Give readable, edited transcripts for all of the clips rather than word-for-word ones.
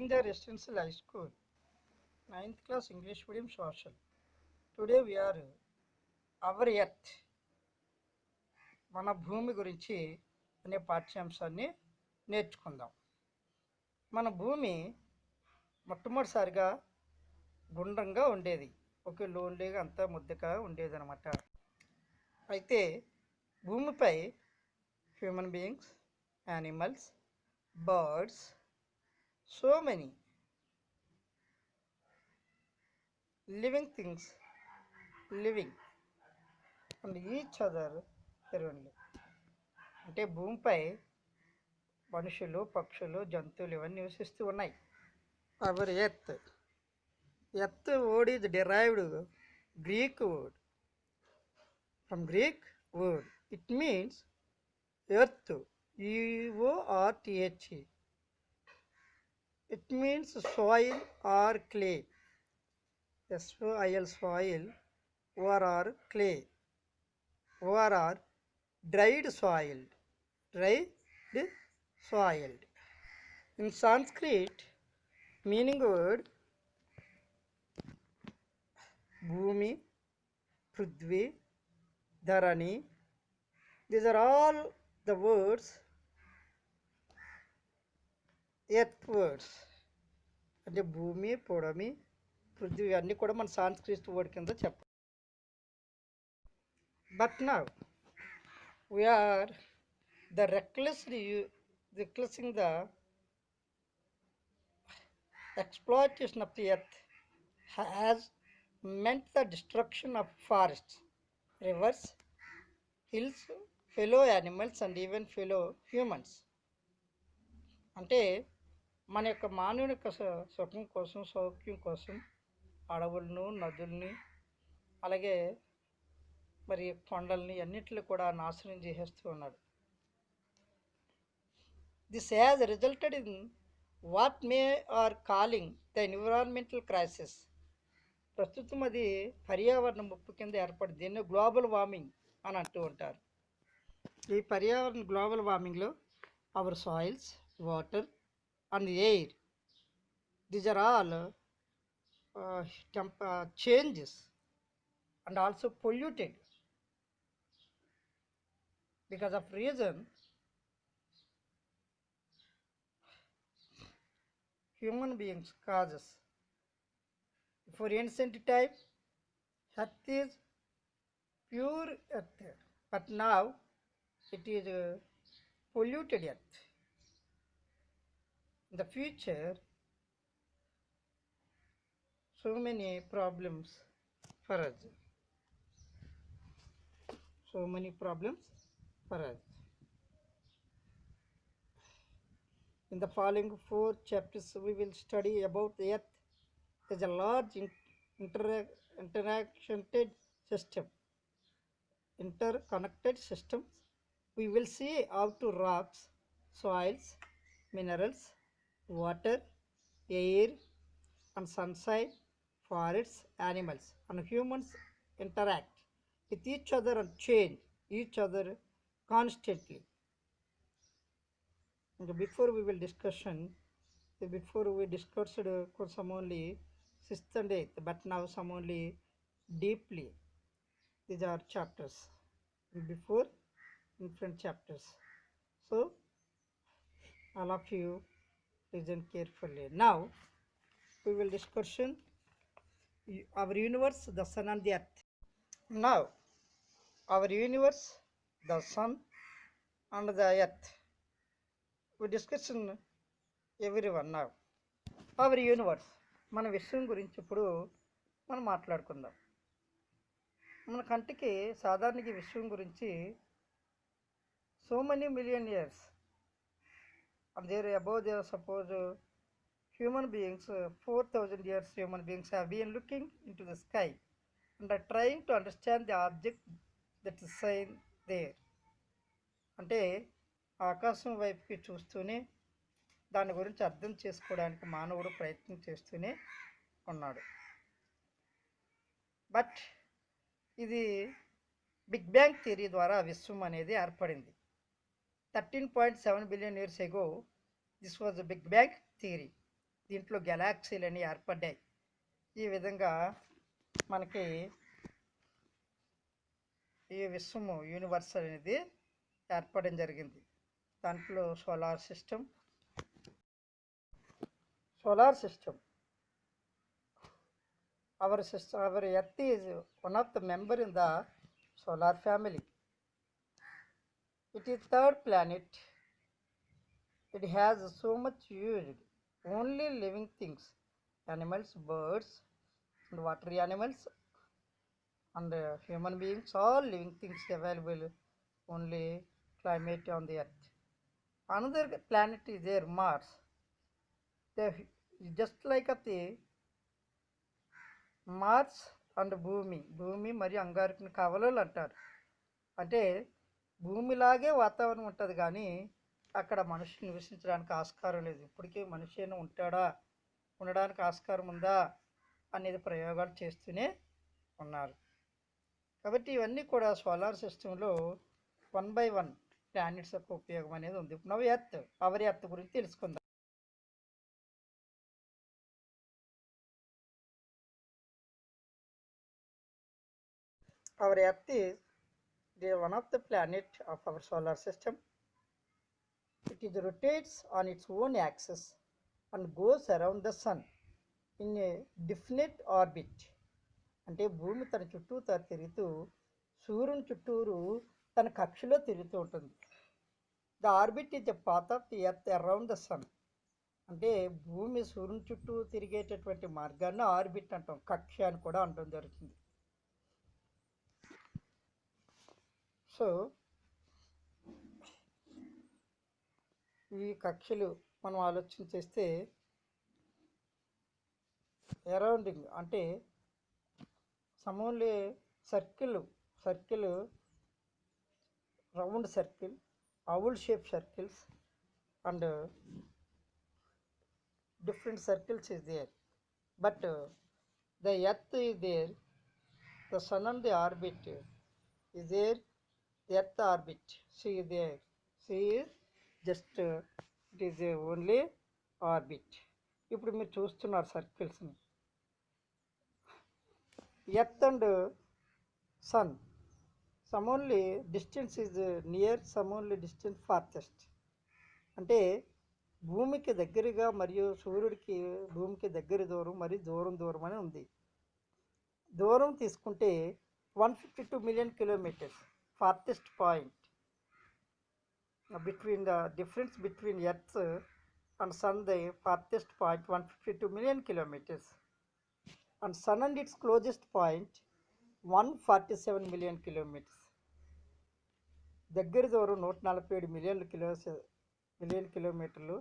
Passenger Residential High School, 9th class English medium social. Today we are Our Earth, మన భూమి గురించి అనే పాఠ్యాంశాన్ని నేర్చుకుందాం. మన భూమి మొట్టమొదటిసారిగా గుండ్రంగా ఉండేది, ఒకే లోన్లీగా అంతా ముద్దగా ఉండేది అనమాట. అయితే భూమిపై human beings, animals, birds, so many living things living and each other only. అంటే భూమిపై మనుషులు, పక్షులు, జంతువులు ఇవన్నీ నివసిస్తూ ఉన్నాయి. Hour earth word is derived Greek word from Greek word. It means earth, earth. It means soil or clay. soil, soil, or clay, or dried soil, dried soil. In Sanskrit, meaning word Bhumi, Prithvi, Dharani. These are all the words, earth words. అంటే భూమి, పొడమి, పృథ్వీ అన్నీ కూడా మన Sanskrit word కింద చెప్పాలి. But now we are the recklessing the exploitation of the earth has meant the destruction of forests, rivers, hills, fellow animals and even fellow humans. అంటే మన యొక్క మానవుని యొక్క సుఖం కోసం, సౌఖ్యం కోసం అడవులను, నదుల్ని, అలాగే మరి కొండల్ని అన్నిటిని కూడా నాశనం చేసేస్తూ ఉన్నాడు. This has resulted in what we are calling the environmental crisis. ప్రస్తుతం అది పర్యావరణ ముప్పు కింద ఏర్పడింది. దీన్ని గ్లోబల్ వార్మింగ్ అని అంటూ ఉంటారు. ఈ పర్యావరణ గ్లోబల్ వార్మింగ్లో our soils, water and the air, these are all changes and also polluted because of reason human beings causes. For ancient time, earth is pure earth, but now it is polluted earth. In the future, so many problems for us. In the following 4 chapters, we will study about the earth as a large interconnected system. We will see how to rocks, soils, minerals, water, air and sunshine, forests, animals and humans interact with each other and change each other constantly. And before we discussed some only 6th and 8th, but now some only deeply. These are chapters, before different chapters. So all of you listen carefully. Now we will discuss our universe, the sun and the earth. Now our universe, the sun and the earth, we discuss everyone. Now our universe, మన విశ్వం గురించి ఇప్పుడు మనం మాట్లాడుకుందాం. మన కంటికి సాధారణంగా విశ్వం గురించి so many million years and there suppose human beings, 4,000 years human beings have been looking into the sky and are trying to understand the object that is seen there. అంటే ఆకాశం వైపుకి చూస్తూనే దాని గురించి అర్థం చేసుకోవడానికి మానవుడు ప్రయత్నం చేస్తూనే ఉన్నాడు. బట్ ఇది బిగ్ బ్యాంగ్ థియరీ ద్వారా విశ్వం అనేది ఏర్పడింది. 13.7 billion years ago, this was a Big Bang theory. దీంట్లో గెలాక్సీలని ఏర్పడ్డాయి. ఈ విధంగా మనకి ఈ విశ్వము యూనివర్స్ అనేది ఏర్పడడం జరిగింది. దాంట్లో solar system our earth is one of the member in the solar family. It is third planet. It has so much used only living things, animals, birds, and watery animals, and human beings, all living things available only climate on the earth. Another planet is there, Mars. They just like of the Mars and భూమి మరియు అంగారకుని కవలలు అంటారు. అంటే భూమిలాగే వాతావరణం ఉంటుంది, కానీ అక్కడ మనిషి నివసించడానికి ఆస్కారం లేదు. ఇప్పటికీ మనిషి అయినా ఉంటాడా, ఉండడానికి ఆస్కారం ఉందా అనేది ప్రయోగాలు చేస్తూనే ఉన్నారు. కాబట్టి ఇవన్నీ కూడా సోలార్ సిస్టంలో 1 by 1 ప్లానెట్స్ యొక్క ఉపయోగం అనేది ఉంది. ఇప్పుడు ఎర్త్, అవర్ ఎర్త్ గురించి తెలుసుకుందాం. Our earth is one of the planet of our solar system. It rotates on its own axis and goes around the sun in a definite orbit. అంటే భూమి తన చుట్టూ తిరుగుతూ సూర్యుని చుట్టూరు తన కక్షలో తిరుగుతూ ఉంటుంది. The orbit is the path of the earth around the sun. అంటే భూమి సూర్యుని చుట్టూ తిరిగేటటువంటి మార్గాన్ని ఆర్బిట్ అంటాం, కక్ష అని కూడా అంటం జరుగుతుంది. సో ఈ కక్షలు మనం ఆలోచన చేస్తే అరౌండింగ్ అంటే సమూలే circle round circle, owl shaped circles, and different circles is there. But the earth is there, the sun and the orbit is there. The earth orbit, she is there, she is just it is only orbit. ఇప్పుడు మీరు చూస్తున్నారు సర్కిల్స్ని. Earth and sun, some only distance is near, some only distance farthest. అంటే భూమికి దగ్గరగా మరియు సూర్యుడికి భూమికి దగ్గర దూరం మరియు దూరం అని ఉంది. దూరం తీసుకుంటే 152 million kilometers. Farthest point between the difference between earth and sun, the farthest point 152 million kilometers, and sun and its closest point 147 million kilometers. దగ్గర దూరం 147 మిలియన్ కిలోమీటర్లు,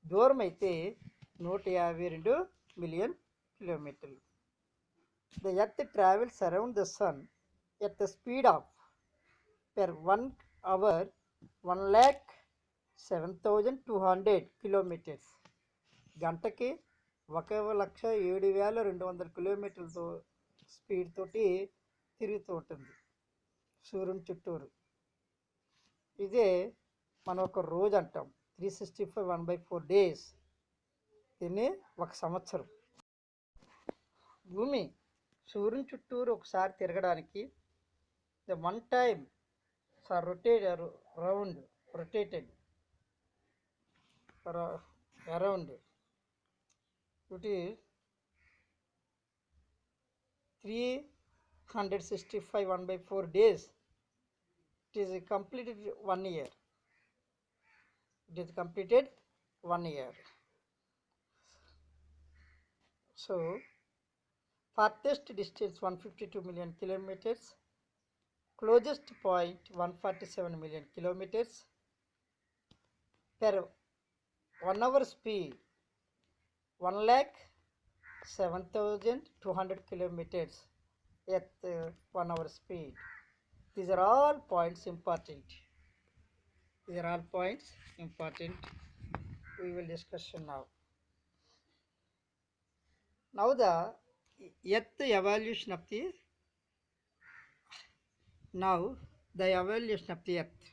దూరం అయితే 152 మిలియన్ కిలోమీటర్లు. The earth travels around the sun at the speed of per 1 hour 1,07,200 kilometers. గంటకి 1,07,200 కిలోమీటర్లతో speed తోటి తిరుగుతూ ఉంటుంది సూర్యుని చుట్టూరు. ఇదే మనం ఒక రోజు అంటాం. 365 1/4 days, దీన్ని ఒక సంవత్సరం. భూమి సూర్యుని చుట్టూరు ఒకసారి తిరగడానికి the one time rotated around it is 365 1/4 days. It is completed 1 year. It is completed 1 year. So farthest distance 152 million kilometers, closest point 147 million kilometers, per 1 hour speed 1,07,200 kilometers at 1 hour speed. These are all points important. We will discuss now. Now the evolution of the earth.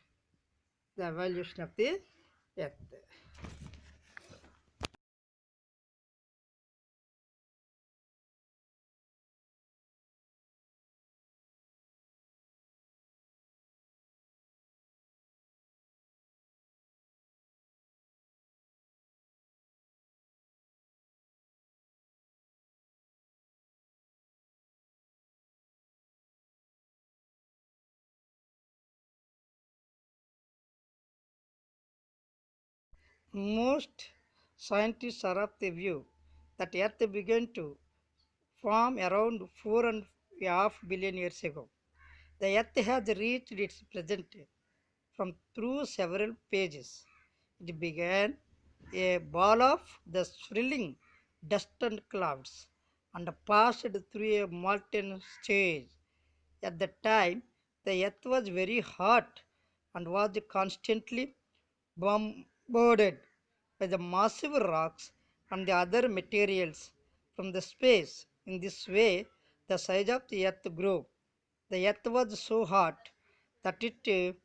Most scientists are of the view that Earth began to form around 4.5 billion years ago. The Earth has reached its present from through several pages. It began a ball of the swirling dust and clouds and passed through a molten stage. At that time, the earth was very hot and was constantly bombarded by the massive rocks and the other materials from the space. In this way, the size of the earth grew. The earth was so hot that you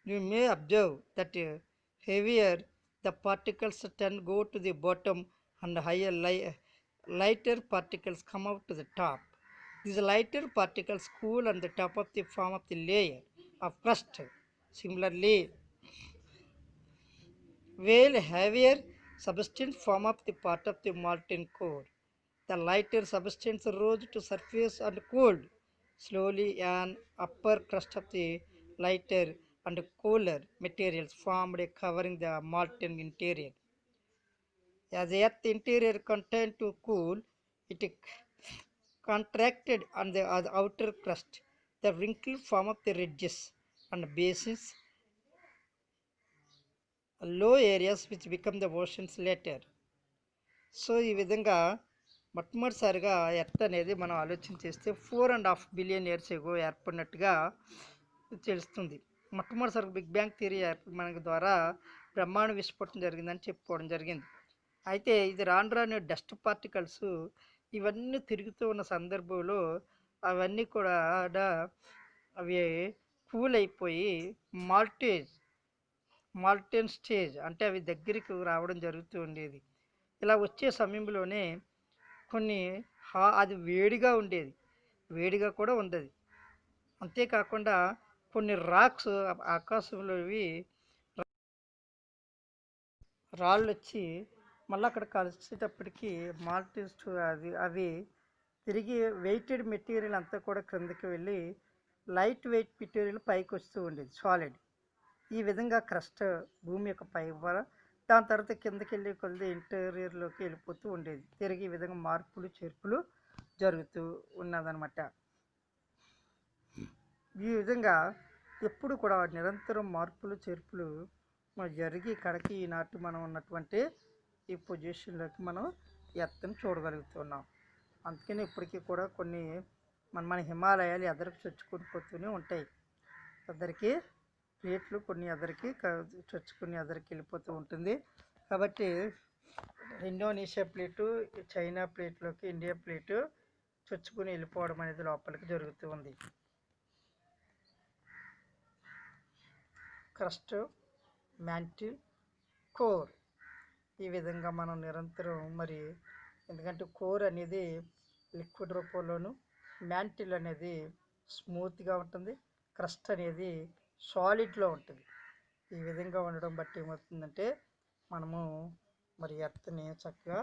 may observe that heavier the particles tend go to the bottom and higher lighter particles come out to the top. These lighter particles cool on the top of the form of the layer of crust. Similarly, while heavier substance form of the part of the molten core, the lighter substance rose to surface and cooled slowly. An upper crust of the lighter and cooler materials formed covering the molten interior. As the earth interior continued to cool, it contracted on the outer crust. The wrinkled form of the ridges and basins, low areas which become the oceans later. So ఈ విధంగా మొట్టమొదటిసారిగా earth అనేది మనం ఆలోచన చేస్తే 4.5 billion years ago ఏర్పడినట్టుగా తెలుస్తుంది. మొట్టమొదటిసారి big bang theory మనకి ద్వారా బ్రహ్మాండ విస్ఫోటనం జరిగిందని చెప్పుకోవడం జరిగింది. అయితే ఇది రాను రాను డస్ట్ పార్టికల్స్ ఇవన్నీ తిరుగుతూ ఉన్న సందర్భంలో అవన్నీ కూడా అవి కూల్ అయిపోయి మాల్టెన్ స్టేజ్ అంటే అవి దగ్గరికి రావడం జరుగుతూ ఉండేది. ఇలా వచ్చే సమయంలోనే కొన్ని అది వేడిగా ఉండేది, వేడిగా కూడా ఉంది. అంతేకాకుండా కొన్ని రాక్స్ ఆకాశంలోవి రాళ్ళు వచ్చి మళ్ళీ అక్కడ కలిసేటప్పటికి మాల్టెస్ట్ అవి తిరిగి వెయిటెడ్ మెటీరియల్ అంతా కూడా క్రిందకి వెళ్ళి లైట్ వెయిట్ మెటీరియల్ పైకి వస్తూ ఉండేది సాలిడ్. ఈ విధంగా క్రస్ట్ భూమి యొక్క పై దాని తర్వాత కిందకి వెళ్ళి కొద్ది ఇంటీరియర్లోకి వెళ్ళిపోతూ ఉండేది. తిరిగి ఈ విధంగా మార్పులు చేర్పులు జరుగుతూ ఉన్నదనమాట. ఈ విధంగా ఎప్పుడు కూడా నిరంతరం మార్పులు చేర్పులు జరిగి కడకి ఈనాటి మనం ఉన్నటువంటి ఈ పొజిషన్లోకి మనం ఎర్త్ని చూడగలుగుతున్నాం. అందుకని ఇప్పటికీ కూడా కొన్ని మన హిమాలయాలు ఎదరికి చొచ్చుకొని పోతూనే ఉంటాయి. ఎదరికి ప్లేట్లు కొన్ని ఎదరికి చొచ్చుకుని ఎదరికి వెళ్ళిపోతూ ఉంటుంది. కాబట్టి ఇండోనేషియా ప్లేటు, చైనా ప్లేట్లోకి ఇండియా ప్లేటు చొచ్చుకుని వెళ్ళిపోవడం అనేది లోపలికి జరుగుతూ ఉంది. క్రస్ట్, మ్యాంటిల్, కోర్ ఈ విధంగా మనం నిరంతరం మరి ఎందుకంటే కోర్ అనేది లిక్విడ్ రూపంలోను, మ్యాంటిల్ అనేది స్మూత్గా ఉంటుంది, క్రస్ట్ అనేది సాలిడ్లో ఉంటుంది. ఈ విధంగా ఉండడం బట్టి ఏమవుతుందంటే మనము మరి ఎర్త్ని చక్కగా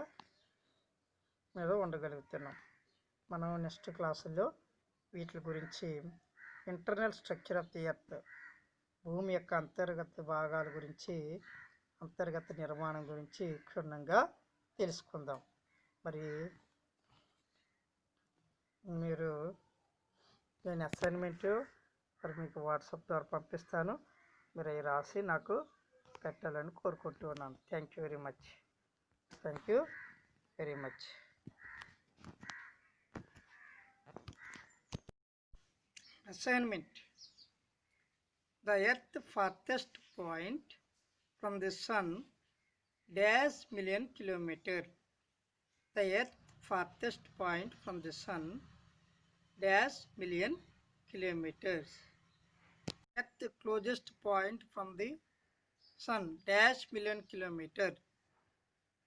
మీద ఉండగలుగుతున్నాం. మనం నెక్స్ట్ క్లాసుల్లో వీటి గురించి internal structure of the earth, భూమి యొక్క అంతర్గత భాగాల గురించి, అంతర్గత నిర్మాణం గురించి క్షుణ్ణంగా తెలుసుకుందాం. మరి మీరు నేను అసైన్మెంటు మరి మీకు వాట్సాప్ ద్వారా పంపిస్తాను. మీరు అవి రాసి నాకు పెట్టాలని కోరుకుంటున్నాను. Thank you very much. Thank you very much. Assignment. The earth farthest point from the sun dash million kilometer. The earth farthest point from the sun dash million kilometers. Earth closest point from the sun dash million kilometer.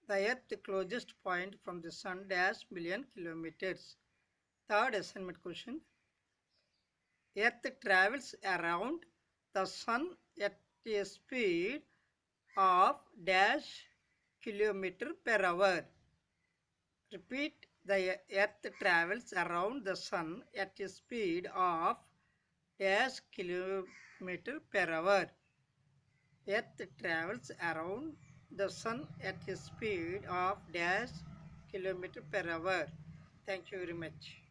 The earth closest point from the sun dash million kilometers. Third assignment question. Earth travels around the sun at a speed of dash kilometer per hour. Repeat. The earth travels around the sun at a speed of dash kilometer per hour. Earth travels around the sun at a speed of dash kilometer per hour. Thank you very much.